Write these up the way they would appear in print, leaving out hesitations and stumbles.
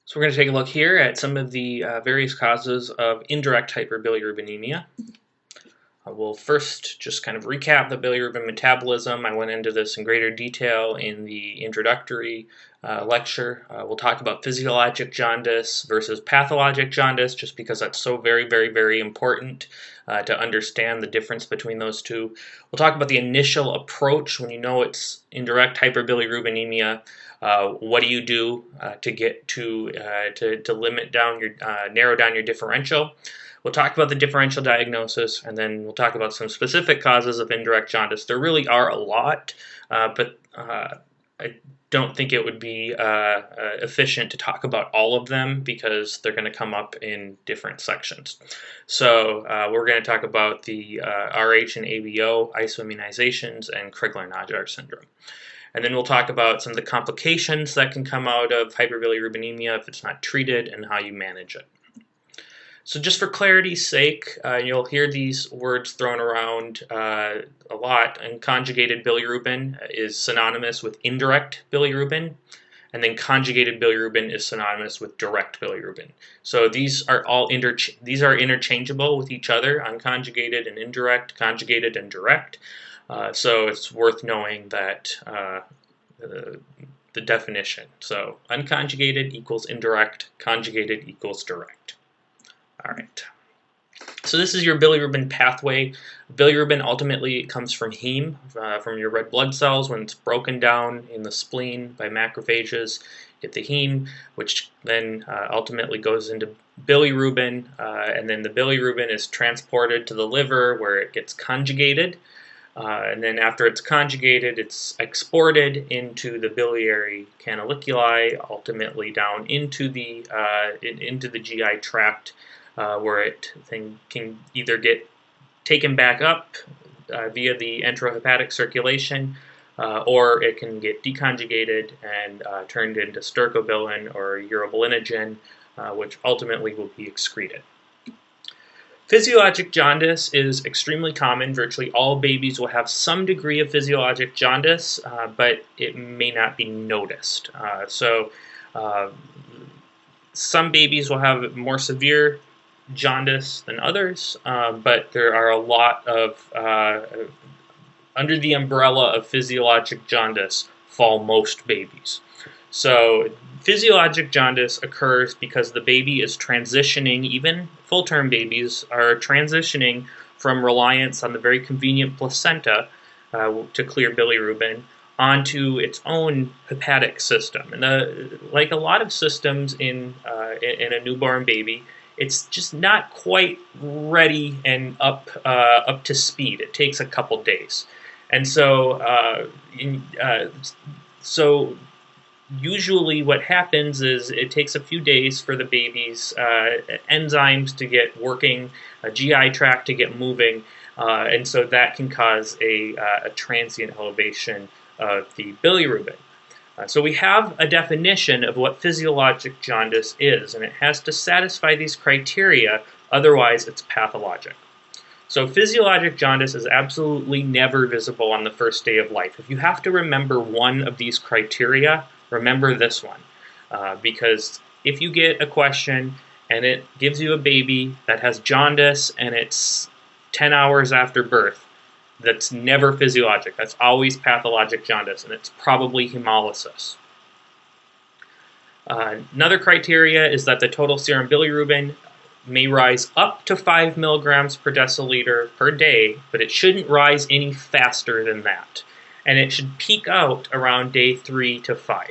So we're going to take a look here at some of the various causes of indirect hyperbilirubinemia. We'll first just kind of recap the bilirubin metabolism. I went into this in greater detail in the introductory lecture. We'll talk about physiologic jaundice versus pathologic jaundice, just because that's so very important to understand the difference between those two. We'll talk about the initial approach when you know it's indirect hyperbilirubinemia. What do you do to get to limit down your narrow down your differential? We'll talk about the differential diagnosis, and then we'll talk about some specific causes of indirect jaundice. There really are a lot, but I don't think it would be efficient to talk about all of them because they're going to come up in different sections. So we're going to talk about the RH and ABO, isoimmunizations, and Crigler-Najjar syndrome. And then we'll talk about some of the complications that can come out of hyperbilirubinemia if it's not treated and how you manage it. So just for clarity's sake, you'll hear these words thrown around a lot, and conjugated bilirubin is synonymous with indirect bilirubin, and then conjugated bilirubin is synonymous with direct bilirubin. So these are all interchangeable with each other, unconjugated and indirect, conjugated and direct. So it's worth knowing that the definition. So unconjugated equals indirect, conjugated equals direct. All right. So this is your bilirubin pathway. Bilirubin ultimately comes from heme, from your red blood cells. When it's broken down in the spleen by macrophages, get the heme, which then ultimately goes into bilirubin, and then the bilirubin is transported to the liver where it gets conjugated. And then after it's conjugated, it's exported into the biliary canaliculi, ultimately down into the GI tract, where it then can either get taken back up via the enterohepatic circulation, or it can get deconjugated and turned into stercobilin or urobilinogen, which ultimately will be excreted. Physiologic jaundice is extremely common. Virtually all babies will have some degree of physiologic jaundice, but it may not be noticed. Some babies will have more severe jaundice than others, but there are a lot of, under the umbrella of physiologic jaundice fall most babies. So physiologic jaundice occurs because the baby is transitioning, even full-term babies are transitioning from reliance on the very convenient placenta to clear bilirubin onto its own hepatic system. And like a lot of systems in a newborn baby, it's just not quite ready and up to speed. It takes a couple days. And so usually what happens is it takes a few days for the baby's enzymes to get working, a GI tract to get moving, and so that can cause a transient elevation of the bilirubin. So we have a definition of what physiologic jaundice is, and it has to satisfy these criteria, otherwise it's pathologic. So physiologic jaundice is absolutely never visible on the first day of life. If you have to remember one of these criteria, remember this one, because if you get a question and it gives you a baby that has jaundice and it's 10 hours after birth, that's never physiologic. That's always pathologic jaundice, and it's probably hemolysis. Another criteria is that the total serum bilirubin may rise up to 5 milligrams per deciliter per day, but it shouldn't rise any faster than that. And it should peak out around day 3 to 5.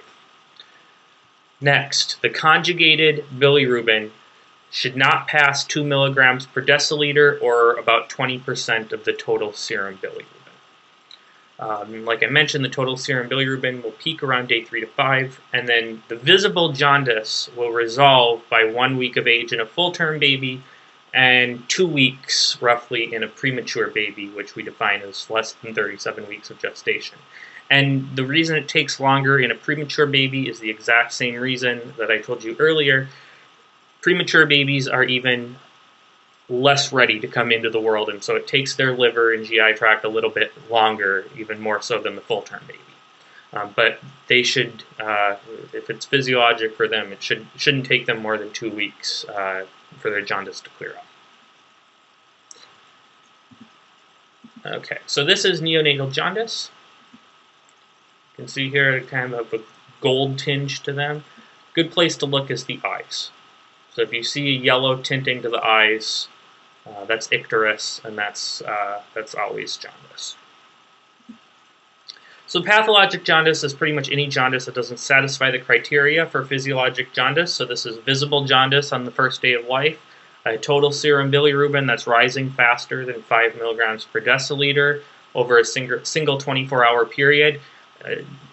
Next, the conjugated bilirubin should not pass 2 milligrams per deciliter, or about 20% of the total serum bilirubin. Like I mentioned, the total serum bilirubin will peak around day 3 to 5, and then the visible jaundice will resolve by 1 week of age in a full-term baby and 2 weeks, roughly, in a premature baby, which we define as less than 37 weeks of gestation. And the reason it takes longer in a premature baby is the exact same reason that I told you earlier. Premature babies are even less ready to come into the world, and so it takes their liver and GI tract a little bit longer, even more so than the full-term baby. but they should, if it's physiologic for them, it shouldn't take them more than 2 weeks for their jaundice to clear up. Okay, so this is neonatal jaundice. You can see here kind of a gold tinge to them. Good place to look is the eyes. So if you see a yellow tinting to the eyes, that's icterus, and that's always jaundice. So pathologic jaundice is pretty much any jaundice that doesn't satisfy the criteria for physiologic jaundice. So this is visible jaundice on the first day of life, a total serum bilirubin that's rising faster than 5 milligrams per deciliter over a single 24-hour period.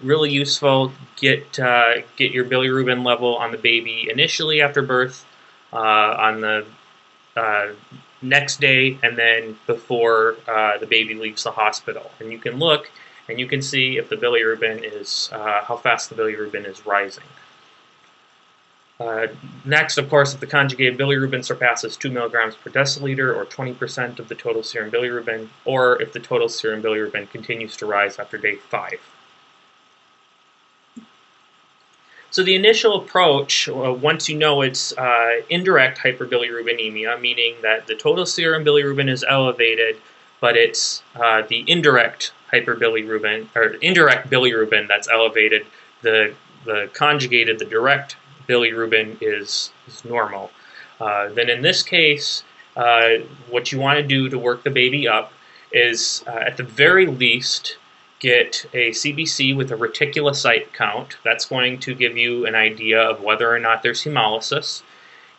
Really useful. Get your bilirubin level on the baby initially after birth, on the next day, and then before the baby leaves the hospital. And you can look and you can see if the bilirubin is, how fast the bilirubin is rising. Next, of course, if the conjugated bilirubin surpasses 2 milligrams per deciliter, or 20% of the total serum bilirubin, or if the total serum bilirubin continues to rise after day 5. So the initial approach, once you know it's indirect hyperbilirubinemia, meaning that the total serum bilirubin is elevated, but it's the indirect hyperbilirubin, or indirect bilirubin that's elevated. The conjugated, the direct bilirubin is normal. Then in this case, what you want to do to work the baby up is, at the very least, get a CBC with a reticulocyte count. That's going to give you an idea of whether or not there's hemolysis.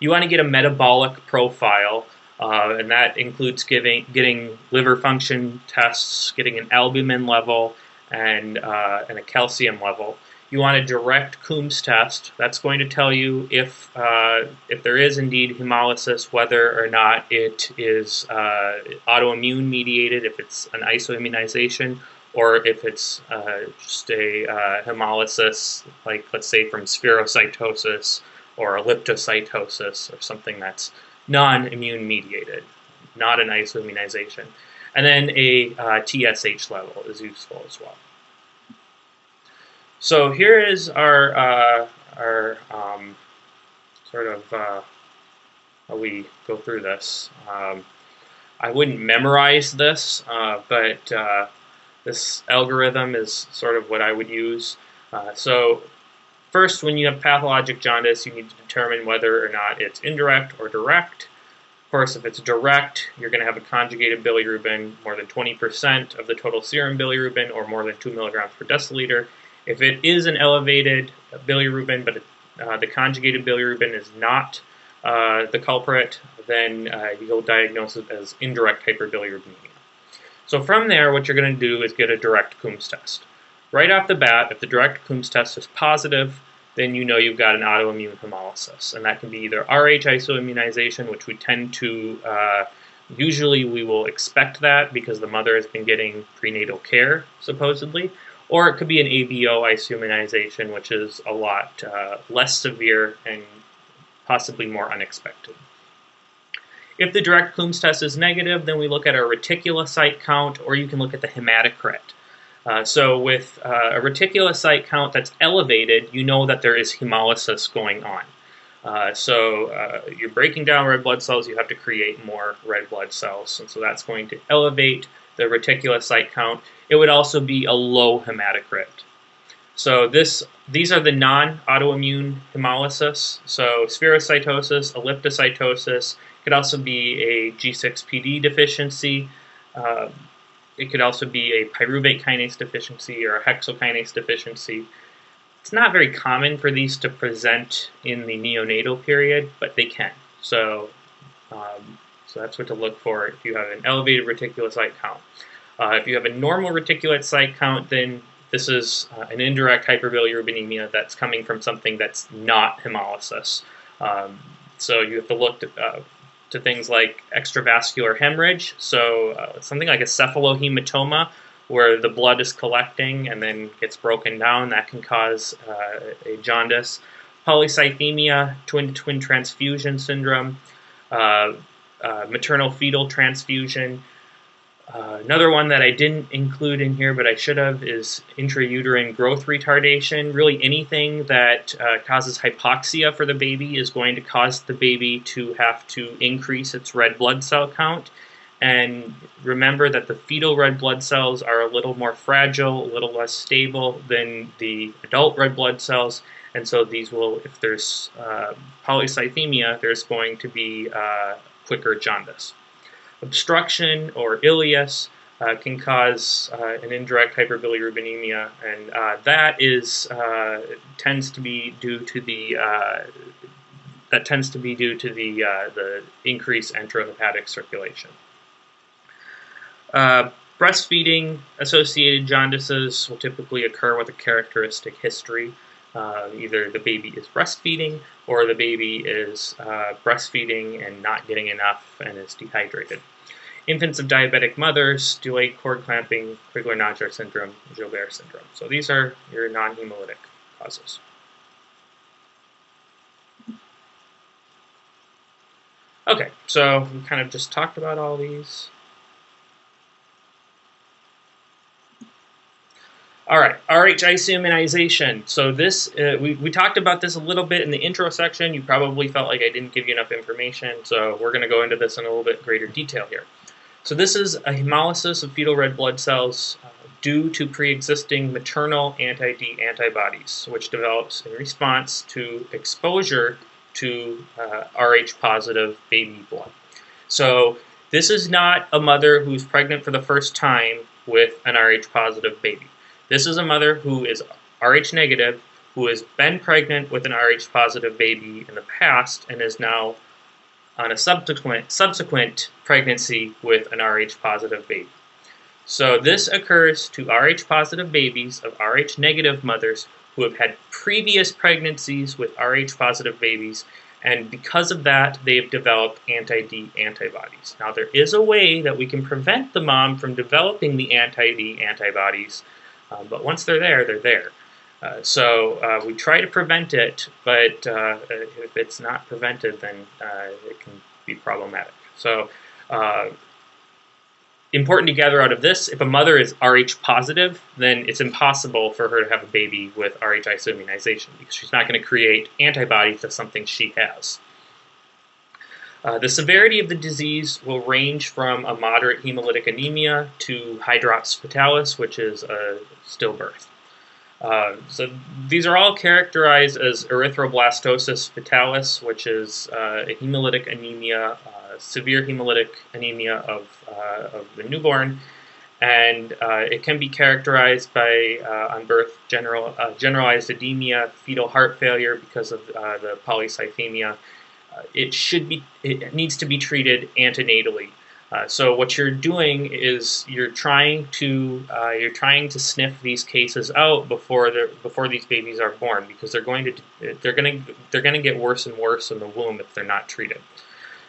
You want to get a metabolic profile, and that includes getting liver function tests, getting an albumin level, and a calcium level. You want a direct Coombs test. That's going to tell you if there is indeed hemolysis, whether or not it is autoimmune mediated, if it's an isoimmunization, or if it's just a hemolysis, like let's say from spherocytosis or elliptocytosis, or something that's non-immune mediated, not an isoimmunization. And then a TSH level is useful as well. So here is our sort of how we go through this. I wouldn't memorize this, but this algorithm is sort of what I would use. So first, when you have pathologic jaundice, you need to determine whether or not it's indirect or direct. Of course, if it's direct, you're going to have a conjugated bilirubin more than 20% of the total serum bilirubin, or more than 2 milligrams per deciliter. If it is an elevated bilirubin, but the conjugated bilirubin is not the culprit, then you'll diagnose it as indirect hyperbilirubinemia. So from there, what you're going to do is get a direct Coombs test. Right off the bat, if the direct Coombs test is positive, then you know you've got an autoimmune hemolysis. And that can be either Rh isoimmunization, which we tend to, usually we will expect that because the mother has been getting prenatal care, supposedly. Or it could be an ABO isoimmunization, which is a lot less severe and possibly more unexpected. If the direct Coombs test is negative, then we look at our reticulocyte count, or you can look at the hematocrit. So with a reticulocyte count that's elevated, you know that there is hemolysis going on. So you're breaking down red blood cells, you have to create more red blood cells. And so that's going to elevate the reticulocyte count. It would also be a low hematocrit. So these are the non-autoimmune hemolysis. So spherocytosis, elliptocytosis, could also be a G6PD deficiency. It could also be a pyruvate kinase deficiency or a hexokinase deficiency. It's not very common for these to present in the neonatal period, but they can. So that's what to look for if you have an elevated reticulocyte count. If you have a normal reticulocyte count, then this is an indirect hyperbilirubinemia that's coming from something that's not hemolysis. So you have to look to things like extravascular hemorrhage, so something like a cephalohematoma, where the blood is collecting and then gets broken down. That can cause a jaundice. Polycythemia, twin-to-twin transfusion syndrome, maternal fetal transfusion. Another one that I didn't include in here, but I should have, is intrauterine growth retardation. Really anything that causes hypoxia for the baby is going to cause the baby to have to increase its red blood cell count. And remember that the fetal red blood cells are a little more fragile, a little less stable than the adult red blood cells. And so these will, if there's polycythemia, there's going to be quicker jaundice. Obstruction or ileus can cause an indirect hyperbilirubinemia, and that is tends to be due to the the increased enterohepatic circulation. Breastfeeding associated jaundices will typically occur with a characteristic history. Either the baby is breastfeeding or the baby is breastfeeding and not getting enough and is dehydrated. Infants of diabetic mothers, delayed cord clamping, Crigler-Najjar syndrome, Gilbert syndrome. So these are your non-hemolytic causes. Okay, so we kind of just talked about all these. All right, Rh isoimmunization. So this, we talked about this a little bit in the intro section. You probably felt like I didn't give you enough information, so we're going to go into this in a little bit greater detail here. So this is a hemolysis of fetal red blood cells due to pre-existing maternal anti-D antibodies, which develops in response to exposure to Rh-positive baby blood. So this is not a mother who's pregnant for the first time with an Rh-positive baby. This is a mother who is Rh negative, who has been pregnant with an Rh positive baby in the past and is now on a subsequent pregnancy with an Rh positive baby. So this occurs to Rh positive babies of Rh negative mothers who have had previous pregnancies with Rh positive babies, and because of that, they have developed anti-D antibodies. Now, there is a way that we can prevent the mom from developing the anti-D antibodies, but once they're there, they're there. So we try to prevent it, but if it's not prevented, then it can be problematic. So important to gather out of this, if a mother is Rh positive, then it's impossible for her to have a baby with Rh isoimmunization because she's not going to create antibodies to something she has. The severity of the disease will range from a moderate hemolytic anemia to hydrops fetalis, which is a stillbirth. So these are all characterized as erythroblastosis fetalis, which is a hemolytic anemia, severe hemolytic anemia of the newborn, and it can be characterized by, on birth, generalized edema, fetal heart failure because of the polycythemia. It needs to be treated antenatally. So what you're doing is you're trying to sniff these cases out before these babies are born, because they're going to get worse and worse in the womb if they're not treated.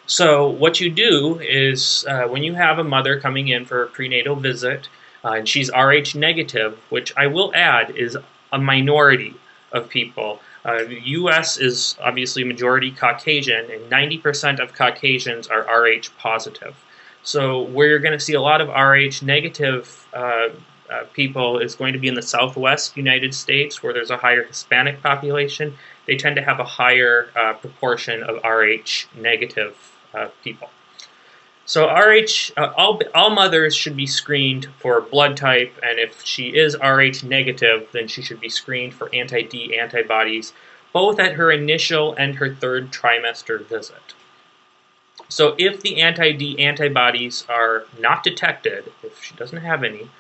So what you do is when you have a mother coming in for a prenatal visit and she's Rh negative, which I will add is a minority of people. The U.S. is obviously majority Caucasian, and 90% of Caucasians are Rh positive. So where you're going to see a lot of Rh negative people is going to be in the Southwest United States, where there's a higher Hispanic population. They tend to have a higher proportion of Rh negative people. So all mothers should be screened for blood type, and if she is Rh negative, then she should be screened for anti-D antibodies, both at her initial and her third trimester visit. So if the anti-D antibodies are not detected, if she doesn't have any,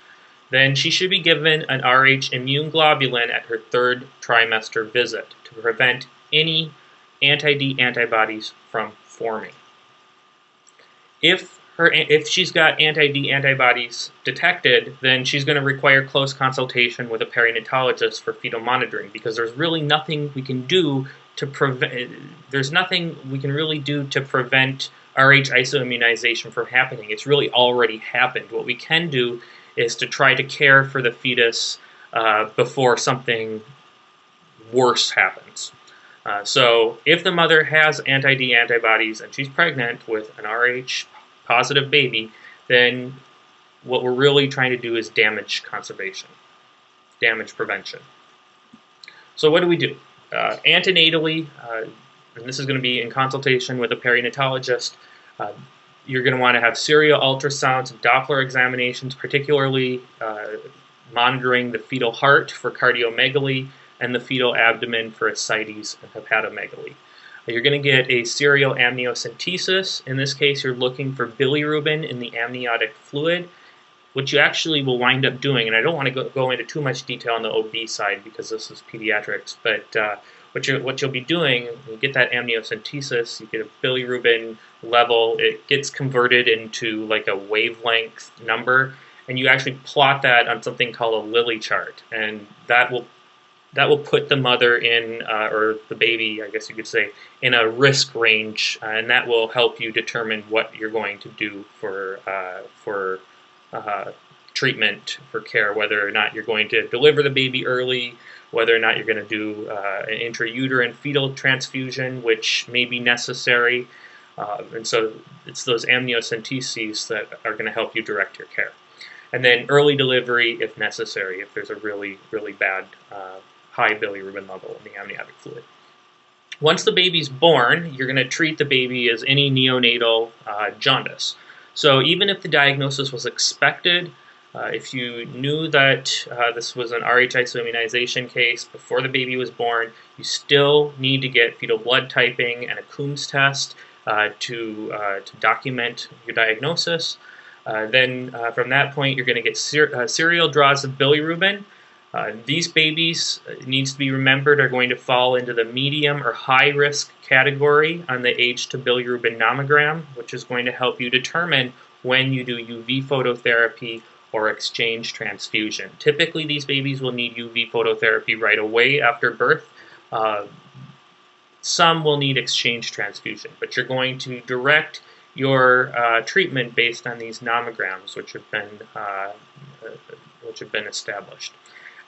then she should be given an Rh immune globulin at her third trimester visit to prevent any anti-D antibodies from forming. If she's got anti-D antibodies detected, then she's going to require close consultation with a perinatologist for fetal monitoring, because there's really nothing we can do to prevent. There's nothing we can really do to prevent Rh isoimmunization from happening. It's really already happened. What we can do is to try to care for the fetus before something worse happens. So if the mother has anti-D antibodies and she's pregnant with an Rh positive baby, then what we're really trying to do is damage conservation, damage prevention. So what do we do? Antenatally, and this is going to be in consultation with a perinatologist, you're going to want to have serial ultrasounds and Doppler examinations, particularly monitoring the fetal heart for cardiomegaly and the fetal abdomen for ascites and hepatomegaly. You're going to get a serial amniocentesis. In this case, you're looking for bilirubin in the amniotic fluid. What you actually will wind up doing, and I don't want to go into too much detail on the OB side because this is pediatrics, but what you'll be doing, you get that amniocentesis, you get a bilirubin level, it gets converted into like a wavelength number, and you actually plot that on something called a Lilly chart, and that will put the mother in, or the baby, I guess you could say, in a risk range, and that will help you determine what you're going to do for treatment, for care, whether or not you're going to deliver the baby early, whether or not you're going to do an intrauterine fetal transfusion, which may be necessary. And so it's those amniocenteses that are going to help you direct your care. And then early delivery if necessary, if there's a really, really bad high bilirubin level in the amniotic fluid. Once the baby's born, you're going to treat the baby as any neonatal jaundice. So even if the diagnosis was expected, if you knew that this was an Rh isoimmunization case before the baby was born, you still need to get fetal blood typing and a Coombs test to document your diagnosis. Then from that point, you're going to get serial draws of bilirubin. These babies, it needs to be remembered, are going to fall into the medium or high risk category on the age to bilirubin nomogram, which is going to help you determine when you do UV phototherapy or exchange transfusion. Typically, these babies will need UV phototherapy right away after birth. Some will need exchange transfusion, but you're going to direct your treatment based on these nomograms, which have been established.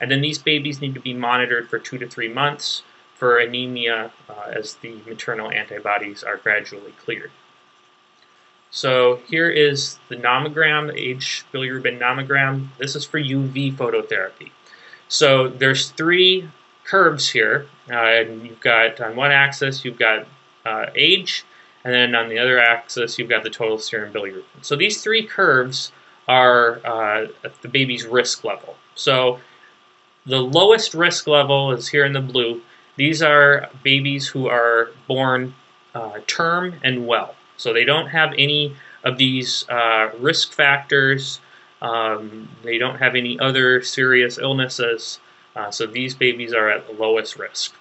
And then these babies need to be monitored for 2 to 3 months for anemia as the maternal antibodies are gradually cleared. So here is the nomogram, the age bilirubin nomogram. This is for UV phototherapy. So there's 3 curves here, and you've got on one axis you've got age, and then on the other axis you've got the total serum bilirubin. So these 3 curves are the baby's risk level. So the lowest risk level is here in the blue. These are babies who are born term and well. So they don't have any of these risk factors. They don't have any other serious illnesses. So these babies are at the lowest risk.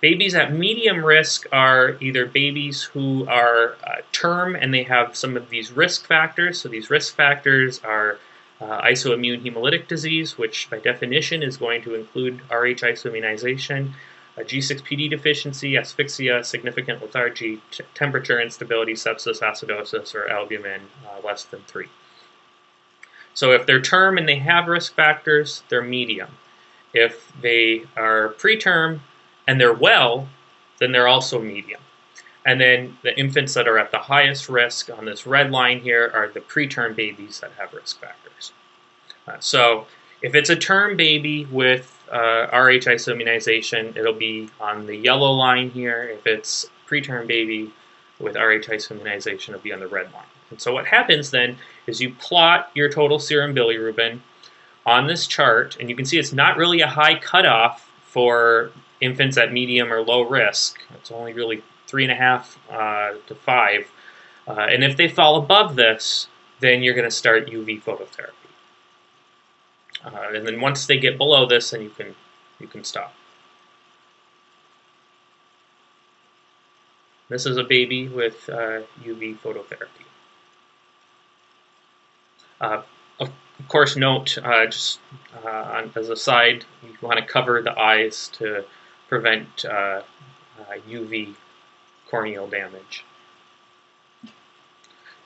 Babies at medium risk are either babies who are term and they have some of these risk factors. So these risk factors are isoimmune hemolytic disease, which by definition is going to include Rh isoimmunization, G6PD deficiency, asphyxia, significant lethargy, temperature instability, sepsis, acidosis, or albumin less than 3. So if they're term and they have risk factors, they're medium. If they are preterm and they're well, then they're also medium. And then the infants that are at the highest risk on this red line here are the preterm babies that have risk factors. So if it's a term baby with Rh isoimmunization, it'll be on the yellow line here. If it's preterm baby with Rh isoimmunization, it'll be on the red line. And so what happens then is you plot your total serum bilirubin on this chart, and you can see it's not really a high cutoff for infants at medium or low risk. It's only really 3.5 to 5. And if they fall above this, then you're going to start UV phototherapy. And then once they get below this, then you can stop. This is a baby with UV phototherapy. Of course, note, as a side, you want to cover the eyes to prevent UV corneal damage.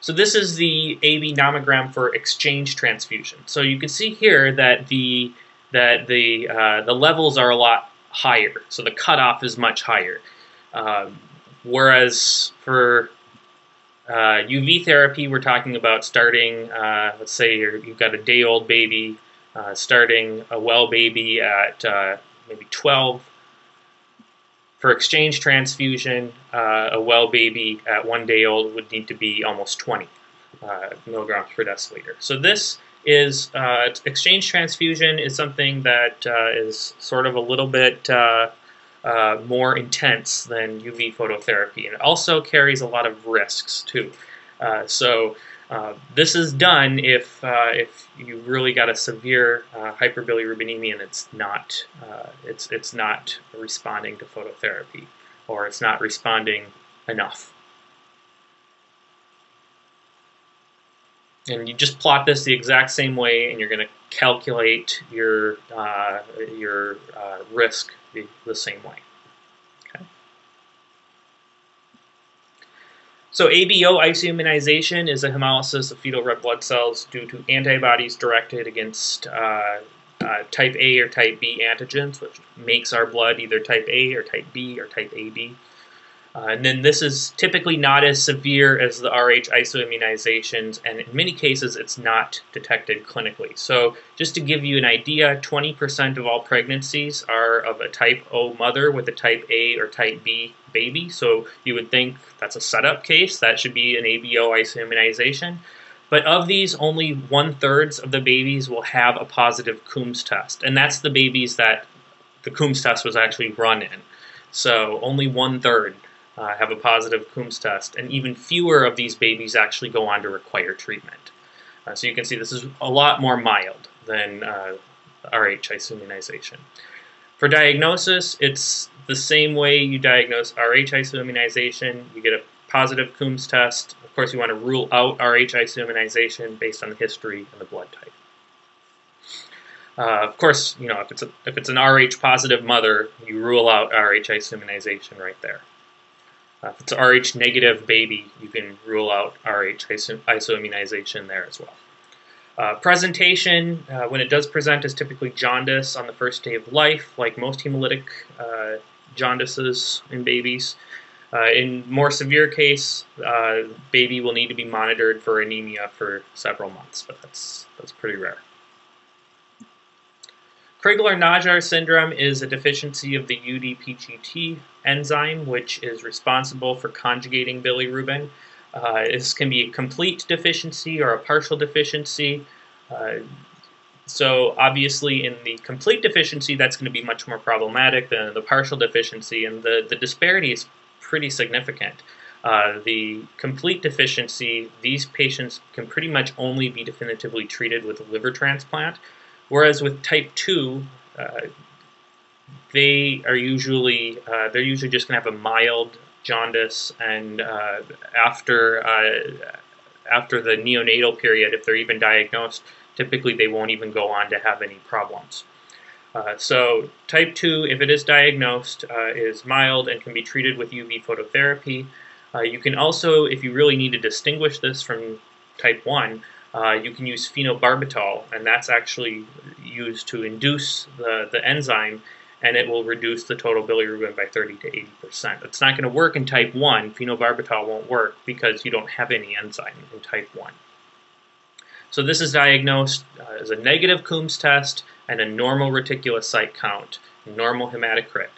So this is the AB nomogram for exchange transfusion. So you can see here that the levels are a lot higher. So the cutoff is much higher. Whereas for UV therapy, we're talking about starting, let's say you've got a day-old baby, starting a well baby at maybe 12. For exchange transfusion, a well baby at 1 day old would need to be almost 20 milligrams per deciliter. So this is exchange transfusion is something that is sort of a little bit more intense than UV phototherapy, and it also carries a lot of risks too. This is done if you really got a severe hyperbilirubinemia and it's not responding to phototherapy, or it's not responding enough. And you just plot this the exact same way, and you're going to calculate your risk the same way. Okay. So ABO isoimmunization is a hemolysis of fetal red blood cells due to antibodies directed against type A or type B antigens, which makes our blood either type A or type B or type AB. And then this is typically not as severe as the Rh isoimmunizations, and in many cases it's not detected clinically. So just to give you an idea, 20% of all pregnancies are of a type O mother with a type A or type B baby. So you would think that's a setup case, that should be an ABO isoimmunization. But of these, only 1/3 of the babies will have a positive Coombs test, and that's the babies that the Coombs test was actually run in. So only 1/3 have a positive Coombs test, and even fewer of these babies actually go on to require treatment. So you can see this is a lot more mild than Rh isoimmunization. For diagnosis, it's the same way you diagnose Rh isoimmunization. You get a positive Coombs test. Of course, you want to rule out Rh isoimmunization based on the history and the blood type. Of course, if it's an Rh positive mother, you rule out Rh isoimmunization right there. If it's an Rh negative baby, you can rule out Rh isoimmunization there as well. Presentation, when it does present, is typically jaundice on the first day of life, like most hemolytic jaundices in babies. In more severe case, baby will need to be monitored for anemia for several months, but that's pretty rare. Crigler-Najjar syndrome is a deficiency of the UDPGT enzyme, which is responsible for conjugating bilirubin. This can be a complete deficiency or a partial deficiency. So obviously in the complete deficiency, that's going to be much more problematic than the partial deficiency, and the disparity is pretty significant. The complete deficiency, these patients can pretty much only be definitively treated with a liver transplant. Whereas with type 2, they're usually just going to have a mild jaundice, and after the neonatal period, if they're even diagnosed, typically they won't even go on to have any problems. So type 2, if it is diagnosed, is mild and can be treated with UV phototherapy. You can also, if you really need to distinguish this from type 1, you can use phenobarbital, and that's actually used to induce the enzyme, and it will reduce the total bilirubin by 30 to 80%. It's not going to work in type 1. Phenobarbital won't work because you don't have any enzyme in type 1. So this is diagnosed as a negative Coombs test and a normal reticulocyte count, normal hematocrit,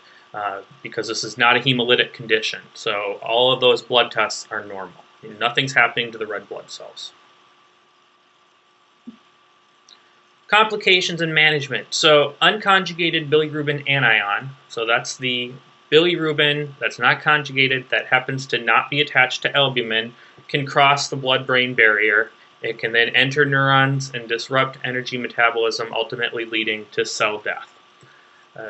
because this is not a hemolytic condition. So all of those blood tests are normal. Nothing's happening to the red blood cells. Complications and management. So unconjugated bilirubin anion, so that's the bilirubin that's not conjugated that happens to not be attached to albumin, can cross the blood-brain barrier. It can then enter neurons and disrupt energy metabolism, ultimately leading to cell death.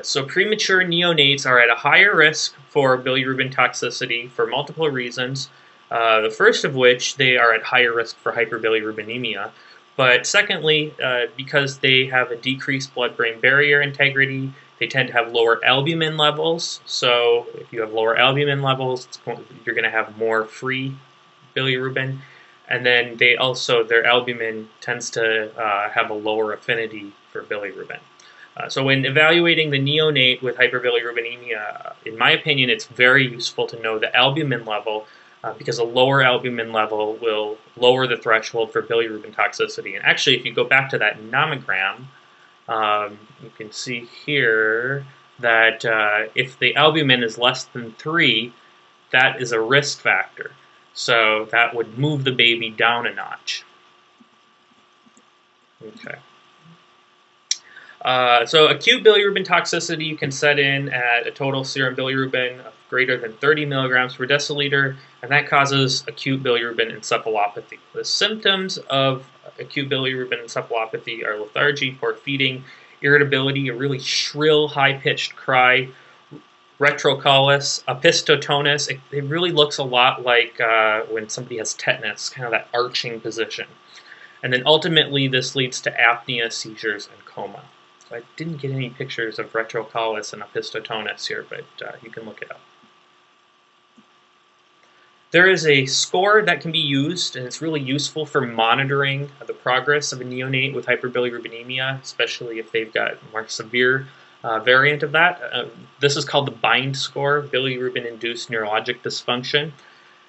So premature neonates are at a higher risk for bilirubin toxicity for multiple reasons. The first of which, they are at higher risk for hyperbilirubinemia. But secondly, because they have a decreased blood-brain barrier integrity, they tend to have lower albumin levels. So if you have lower albumin levels, you're going to have more free bilirubin. And then their albumin tends to have a lower affinity for bilirubin. So when evaluating the neonate with hyperbilirubinemia, in my opinion, it's very useful to know the albumin level, because a lower albumin level will lower the threshold for bilirubin toxicity. And actually, if you go back to that nomogram, you can see here that if the albumin is less than 3, that is a risk factor. So that would move the baby down a notch. Okay. So acute bilirubin toxicity can set in at a total serum bilirubin of greater than 30 milligrams per deciliter, and that causes acute bilirubin encephalopathy. The symptoms of acute bilirubin encephalopathy are lethargy, poor feeding, irritability, a really shrill, high-pitched cry, retrocolitis, opistotonus. It really looks a lot like when somebody has tetanus, kind of that arching position. And then ultimately, this leads to apnea, seizures, and coma. So I didn't get any pictures of retrocolitis and opistotonus here, but you can look it up. There is a score that can be used, and it's really useful for monitoring the progress of a neonate with hyperbilirubinemia, especially if they've got a more severe variant of that. This is called the BIND score, bilirubin-induced neurologic dysfunction.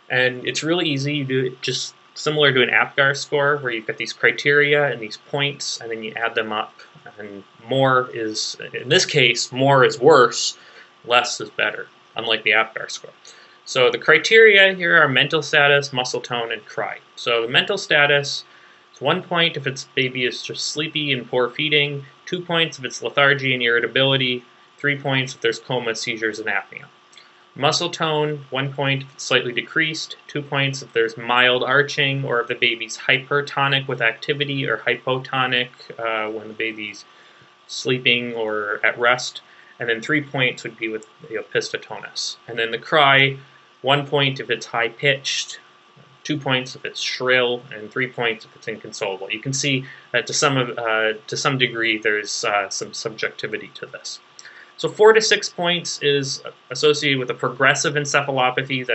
And it's really easy. You do it just similar to an APGAR score, where you've got these criteria and these points, and then you add them up. And more is, in this case, more is worse, less is better, unlike the APGAR score. So the criteria here are mental status, muscle tone, and cry. So the mental status is 1 point if its baby is just sleepy and poor feeding, 2 points if it's lethargy and irritability, 3 points if there's coma, seizures, and apnea. Muscle tone, 1 point if it's slightly decreased, 2 points if there's mild arching or if the baby's hypertonic with activity or hypotonic when the baby's sleeping or at rest, and then 3 points would be with the opistotonus. And then the cry, 1 point if it's high-pitched, 2 points if it's shrill, and 3 points if it's inconsolable. You can see that to some degree there's some subjectivity to this. So 4 to 6 points is associated with a progressive encephalopathy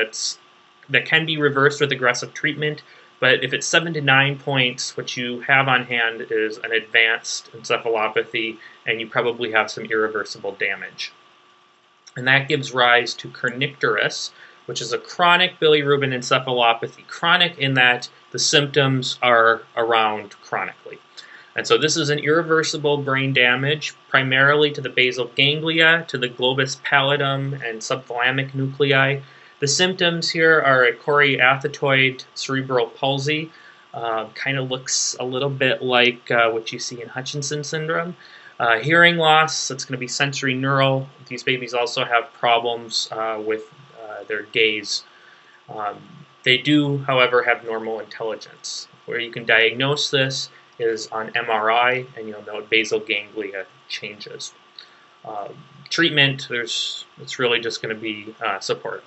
that can be reversed with aggressive treatment. But if it's 7 to 9 points, what you have on hand is an advanced encephalopathy, and you probably have some irreversible damage. And that gives rise to kernicterus, which is a chronic bilirubin encephalopathy. Chronic in that the symptoms are around chronically. And so this is an irreversible brain damage, primarily to the basal ganglia, to the globus pallidum, and subthalamic nuclei. The symptoms here are a chorioathetoid cerebral palsy. Kind of looks a little bit like what you see in Hutchinson syndrome. Hearing loss, that's going to be sensory neural. These babies also have problems with their gaze. They do, however, have normal intelligence. Where you can diagnose this is on MRI, and you'll note basal ganglia changes. Treatment, it's really just going to be supportive.